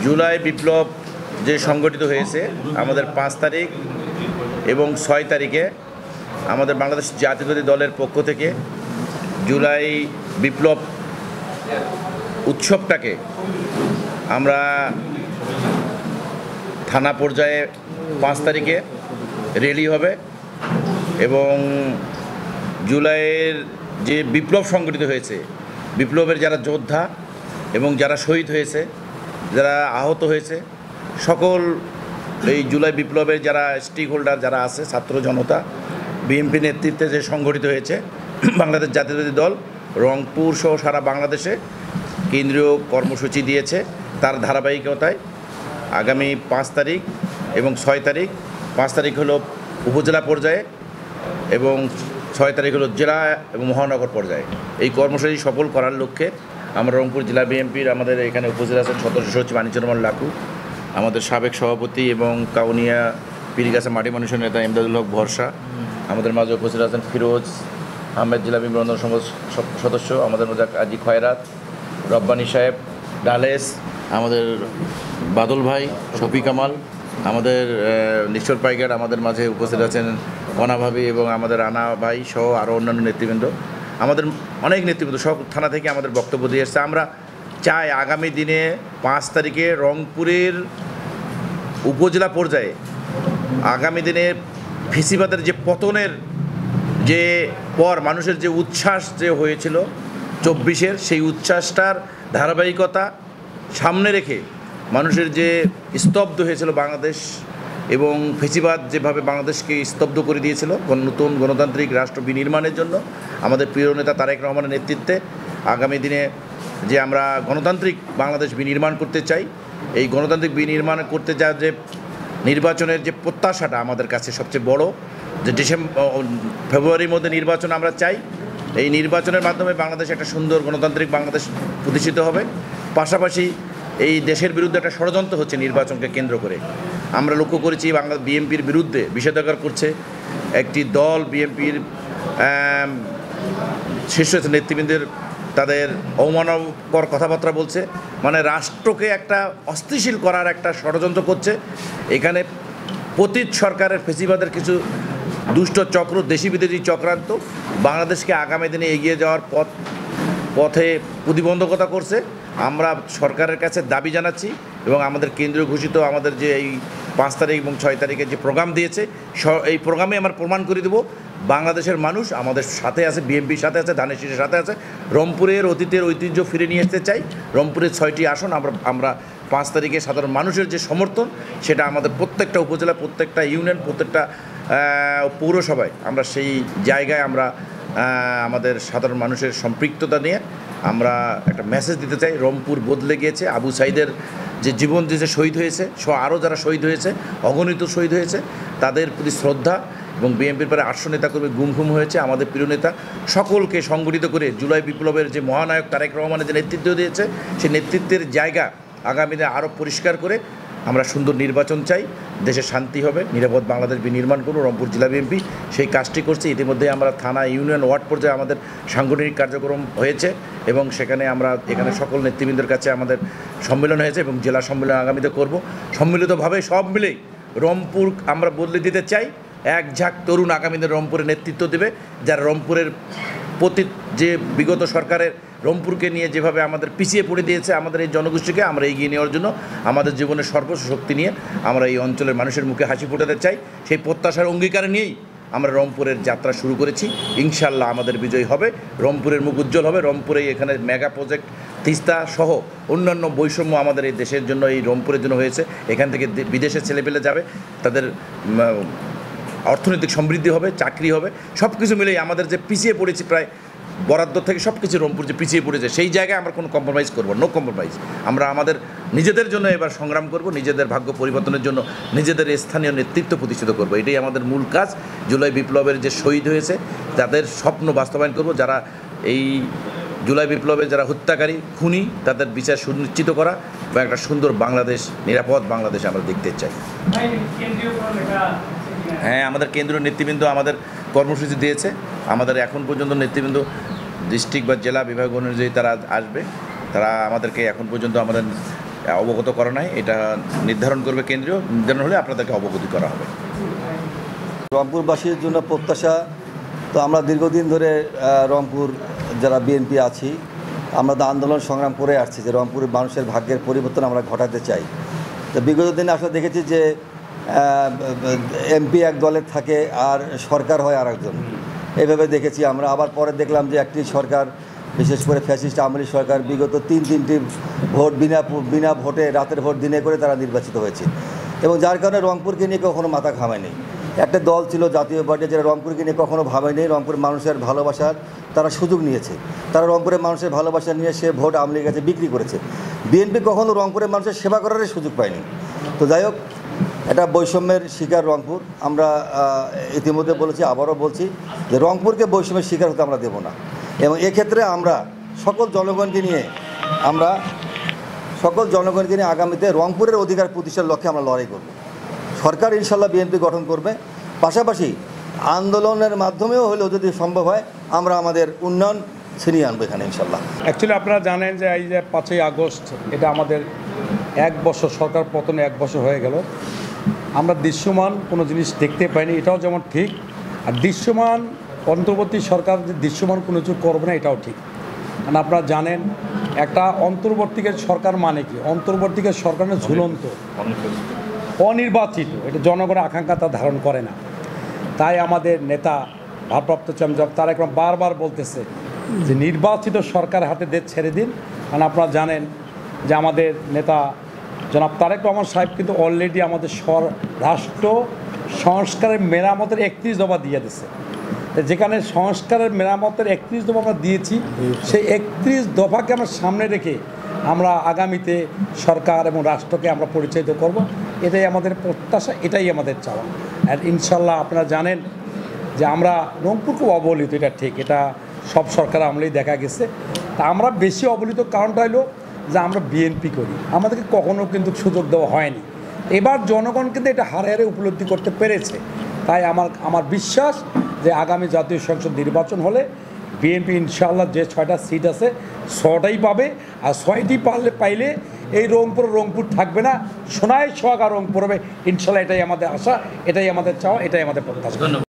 জুলাই বিপ্লব যে সংগঠিত হয়েছে আমাদের 5 তারিখ এবং 6 তারিখে আমাদের বাংলাদেশ জাতীয়তাবাদী দলের পক্ষ থেকে জুলাই বিপ্লব উৎসবটাকে আমরা থানা পর্যায়ে 5 তারিখে র্যালি হবে এবং জুলাইয়ের যে বিপ্লব সংগঠিত হয়েছে, বিপ্লবের যারা যোদ্ধা এবং যারা শহীদ হয়েছে, যারা আহত হয়েছে, সকল এই জুলাই বিপ্লবের যারা স্টেক হোল্ডার যারা আছে, ছাত্র জনতা, বিএনপি নেতৃত্বে যে সংগঠিত হয়েছে বাংলাদেশ জাতীয়তাবাদী দল রংপুর সহ সারা বাংলাদেশে কেন্দ্রীয় কর্মসূচি দিয়েছে। তার ধারাবাহিকতায় আগামী 5 তারিখ এবং 6 তারিখ, 5 তারিখ হলো উপজেলা পর্যায়ে এবং 6 তারিখ হলো জেলা এবং মহানগর পর্যায়ে এই কর্মসূচি সফল করার লক্ষ্যে আমরা রংপুর জেলা বিএনপির আমাদের এখানে উপজেলা আছেন সদস্য সচিব আনিসুর রহমান লাকু, আমাদের সাবেক সভাপতি এবং কাউনিয়া পীরগাছা মাটি মানুষের নেতা ইমদাদুল হক ভরসা, আমাদের মাঝে উপস্থিত আছেন ফিরোজ আহমেদ, জেলা বিএনপি সদস্য, আমাদের মধ্যে আজি খয়রাত, রব্বানী সাহেব, ডালেস, আমাদের বাদল ভাই, শফি কামাল, আমাদের নিশ্চর পাইকার, আমাদের মাঝে উপস্থিত আছেন অনা ভাবি এবং আমাদের আনা ভাই সহ আরও অন্যান্য নেতৃবৃন্দ, আমাদের অনেক নেতৃবৃন্দ সব থানা থেকে আমাদের বক্তব্য দিয়ে এসছে। আমরা চাই আগামী দিনে 5 তারিখে রংপুরের উপজেলা পর্যায়ে আগামী দিনে ফেসিবাদের যে পতনের যে পর মানুষের যে উচ্ছ্বাস যে হয়েছিল 24-এর, সেই উচ্ছ্বাসটার ধারাবাহিকতা সামনে রেখে মানুষের যে স্তব্ধ হয়েছিল বাংলাদেশ এবং ফেসিবাদ যেভাবে বাংলাদেশকে স্তব্ধ করে দিয়েছিল নতুন গণতান্ত্রিক রাষ্ট্র বিনির্মাণের জন্য আমাদের প্রিয় নেতা তারেক রহমানের নেতৃত্বে আগামী দিনে যে আমরা গণতান্ত্রিক বাংলাদেশ বিনির্মাণ করতে চাই, এই গণতান্ত্রিক বিনির্মাণ করতে যা যে নির্বাচনের যে প্রত্যাশাটা আমাদের কাছে সবচেয়ে বড়, যে ফেব্রুয়ারির মধ্যে নির্বাচন আমরা চাই। এই নির্বাচনের মাধ্যমে বাংলাদেশ একটা সুন্দর গণতান্ত্রিক বাংলাদেশ প্রতিষ্ঠিত হবে। পাশাপাশি এই দেশের বিরুদ্ধে একটা ষড়যন্ত্র হচ্ছে নির্বাচনকে কেন্দ্র করে, আমরা লক্ষ্য করেছি বাংলা বিএনপির বিরুদ্ধে বিষেধাগার করছে একটি দল, বিএনপির শীর্ষ নেতৃবৃন্দের তাদের অবমাননাকর কথাবার্তা বলছে, মানে রাষ্ট্রকে একটা অস্থিতিশীল করার একটা ষড়যন্ত্র করছে। এখানে পতিত সরকারের ফেসিবাদের কিছু দুষ্ট চক্র, দেশি বিদেশি চক্রান্ত বাংলাদেশকে আগামী দিনে এগিয়ে যাওয়ার পথে প্রতিবন্ধকতা করছে। আমরা সরকারের কাছে দাবি জানাচ্ছি এবং আমাদের কেন্দ্রীয় ঘোষিত আমাদের যে এই 5 তারিখ এবং 6 তারিখে যে প্রোগ্রাম দিয়েছে, এই প্রোগ্রামে আমরা প্রমাণ করে দেবো বাংলাদেশের মানুষ আমাদের সাথে আছে, বিএনপির সাথে আছে, ধানের শীষের সাথে আছে। রংপুরের অতীতের ঐতিহ্য ফিরে নিয়ে আসতে চাই। রংপুরের 6টি আসন আমরা 5 তারিখে সাধারণ মানুষের যে সমর্থন, সেটা আমাদের প্রত্যেকটা উপজেলা, প্রত্যেকটা ইউনিয়ন, প্রত্যেকটা পৌরসভায় আমরা সেই জায়গায় আমরা আমাদের সাধারণ মানুষের সম্পৃক্ততা নিয়ে আমরা একটা মেসেজ দিতে চাই। রংপুর বদলে গিয়েছে। আবু সাইদের যে জীবন যে শহীদ হয়েছে, আরও যারা শহীদ হয়েছে, অগণিত শহীদ হয়েছে, তাদের প্রতি শ্রদ্ধা এবং বিএনপির পরে 800 নেতাকর্মী গুম হয়েছে। আমাদের প্রিয় নেতা সকলকে সংগঠিত করে জুলাই বিপ্লবের যে মহানায়ক তারেক রহমানের যে নেতৃত্ব দিয়েছে, সেই নেতৃত্বের জায়গা আগামী দিনে আরও পরিষ্কার করে আমরা সুন্দর নির্বাচন চাই, দেশে শান্তি হবে, নিরাপদ বাংলাদেশ বিনির্মাণ করব। রংপুর জেলা বিএনপি সেই কাজটি করছে। ইতিমধ্যে আমরা থানা, ইউনিয়ন, ওয়ার্ড পর্যায়ে আমাদের সাংগঠনিক কার্যক্রম হয়েছে এবং সেখানে আমরা এখানে সকল নেতৃবৃন্দের কাছে আমাদের সম্মেলন হয়েছে এবং জেলা সম্মেলন আগামীতে করব। সম্মিলিতভাবে সব মিলেই রংপুর আমরা বদলে দিতে চাই। এক ঝাঁক তরুণ আগামী দিনে রংপুরে নেতৃত্ব দেবে, যারা রংপুরের প্রতি যে বিগত সরকারের রংপুরকে নিয়ে যেভাবে আমাদের পিছিয়ে পড়ে দিয়েছে, আমাদের এই জনগোষ্ঠীকে আমরা এগিয়ে নেওয়ার জন্য আমাদের জীবনের সর্বস্ব শক্তি নিয়ে আমরা এই অঞ্চলের মানুষের মুখে হাসি ফোটাতে চাই। সেই প্রত্যাশার অঙ্গীকার নিয়েই আমরা রংপুরের যাত্রা শুরু করেছি। ইনশাআল্লাহ আমাদের বিজয় হবে, রংপুরের মুখ উজ্জ্বল হবে। রংপুরে এখানে মেগা প্রজেক্ট তিস্তা সহ অন্যান্য বৈষম্য আমাদের এই দেশের জন্য, এই রংপুরের জন্য হয়েছে। এখান থেকে বিদেশে ছেলেপেলে যাবে, তাদের অর্থনৈতিক সমৃদ্ধি হবে, চাকরি হবে, সব কিছু মিলেই আমাদের যে পিছিয়ে পড়েছি প্রায় বরাদ্দ থেকে সব কিছু রংপুর যে পিছিয়ে পড়েছে, সেই জায়গায় আমরা কোনো কম্প্রোমাইজ করব, নো কম্প্রোমাইজ। আমরা আমাদের নিজেদের জন্য এবার সংগ্রাম করব, নিজেদের ভাগ্য পরিবর্তনের জন্য নিজেদের স্থানীয় নেতৃত্ব প্রতিষ্ঠিত করব। এটাই আমাদের মূল কাজ। জুলাই বিপ্লবের যে শহীদ হয়েছে তাদের স্বপ্ন বাস্তবায়ন করব। যারা এই জুলাই বিপ্লবের যারা হত্যাকারী, খুনি, তাদের বিচার সুনিশ্চিত করা বা একটা সুন্দর বাংলাদেশ, নিরাপদ বাংলাদেশ আমরা দেখতে চাই। হ্যাঁ, আমাদের কেন্দ্রীয় নেতৃবৃন্দ আমাদের কর্মসূচি দিয়েছে। আমাদের এখন পর্যন্ত নেতৃবৃন্দ ডিস্ট্রিক্ট বা জেলা বিভাগ অনুযায়ী তারা আসবে। তারা আমাদেরকে এখন পর্যন্ত আমাদের অবগত করা নাই, এটা নির্ধারণ করবে কেন্দ্রীয়, নির্ধারণ হলে আপনাদেরকে অবগতি করা হবে। রংপুরবাসীর জন্য প্রত্যাশা তো আমরা দীর্ঘদিন ধরে রংপুর যারা বিএনপি আছি আমরা তো আন্দোলন সংগ্রাম করে আসছি যে রংপুরের মানুষের ভাগ্যের পরিবর্তন আমরা ঘটাতে চাই। তো বিগত দিনে আসলে দেখেছি যে এমপি এক দলের থাকে আর সরকার হয় আরেকজন, এইভাবে দেখেছি আমরা। আবার পরে দেখলাম যে একটি সরকার, বিশেষ করে ফ্যাসিস্ট আওয়ামী লীগ সরকার, বিগত তিনটি ভোট বিনা ভোটে রাতের ভোট দিনে করে তারা নির্বাচিত হয়েছে, এবং যার কারণে রংপুরকে নিয়ে কখনো মাথা ঘামায়নি। একটা দল ছিল জাতীয় পার্টি, যারা রংপুরকে নিয়ে কখনো ভাবেনি। রংপুরের মানুষের ভালোবাসার তারা সুযোগ নিয়েছে, তারা রংপুরের মানুষের ভালোবাসা নিয়ে সে ভোট আওয়ামী লীগের কাছে বিক্রি করেছে। বিএনপি কখনো রংপুরের মানুষের সেবা করারই সুযোগ পায়নি। তো যাই হোক, এটা বৈষম্যের শিকার রংপুর। আমরা ইতিমধ্যে বলেছি, আবারও বলছি যে রংপুরকে বৈষম্যের শিকার হতে আমরা দেব না, এবং এক্ষেত্রে আমরা সকল জনগণকে নিয়ে আগামীতে রংপুরের অধিকার প্রতিষ্ঠার লক্ষ্যে আমরা লড়াই করব। সরকার ইনশাল্লাহ বিএনপি গঠন করবে, পাশাপাশি আন্দোলনের মাধ্যমেও হলেও যদি সম্ভব হয় আমরা আমাদের উন্নয়ন ছিনিয়ে আনবো এখানে ইনশাল্লাহ। অ্যাকচুয়ালি আপনারা জানেন যে এই যে 5ই আগস্ট এটা আমাদের 1 বছর, সরকার পতনে 1 বছর হয়ে গেল। আমরা দৃশ্যমান কোনো জিনিস দেখতে পাইনি, এটাও যেমন ঠিক। আর দৃশ্যমান অন্তর্বর্তী সরকার যে দৃশ্যমান কোনো কিছু করবে না, এটাও ঠিক। কারণ আপনারা জানেন একটা অন্তর্বর্তীকালীন সরকার মানে কি, অন্তর্বর্তীকালীন সরকারের ঝুলন্ত অনির্বাচিত, এটা জনগণের আকাঙ্ক্ষা তা ধারণ করে না। তাই আমাদের নেতা ভারপ্রাপ্ত চেয়ারম্যান তারেক রহমান বারবার বলতেছে যে নির্বাচিত সরকার হাতে দেশ ছেড়ে দিন। কারণ আপনারা জানেন যে আমাদের নেতা জনাব তারেক রহমান সাহেব কিন্তু অলরেডি আমাদের রাষ্ট্র সংস্কারের মেরামতের 31 দফা দিয়ে দিচ্ছে। যেখানে সংস্কারের মেরামতের 31 দফা আমরা দিয়েছি, সেই 31 দফাকে আমরা সামনে রেখে আমরা আগামীতে সরকার এবং রাষ্ট্রকে আমরা পরিচালিত করব। এটাই আমাদের প্রত্যাশা, এটাই আমাদের চাওয়া। আর ইনশাল্লাহ আপনারা জানেন যে আমরা রংপুর খুব অবহেলিত, এটা ঠিক, এটা সব সরকার আমলেই দেখা গেছে। তা আমরা বেশি অবহেলিত কারণটা হলো যে আমরা বিএনপি করি, আমাদেরকে কখনো কিন্তু সুযোগ দেওয়া হয়নি। এবার জনগণ কিন্তু এটা হারে হারে উপলব্ধি করতে পেরেছে। তাই আমার বিশ্বাস যে আগামী জাতীয় সংসদ নির্বাচন হলে বিএনপি ইনশাআল্লাহ যে 6টা সিট আছে 6টাই পাবে। আর 6টি পাইলে এই রংপুর থাকবে না, সোনায় সোহাগা রংপুর হবে ইনশাআল্লাহ। এটাই আমাদের আশা, এটাই আমাদের চাওয়া, এটাই আমাদের প্রত্যাশা।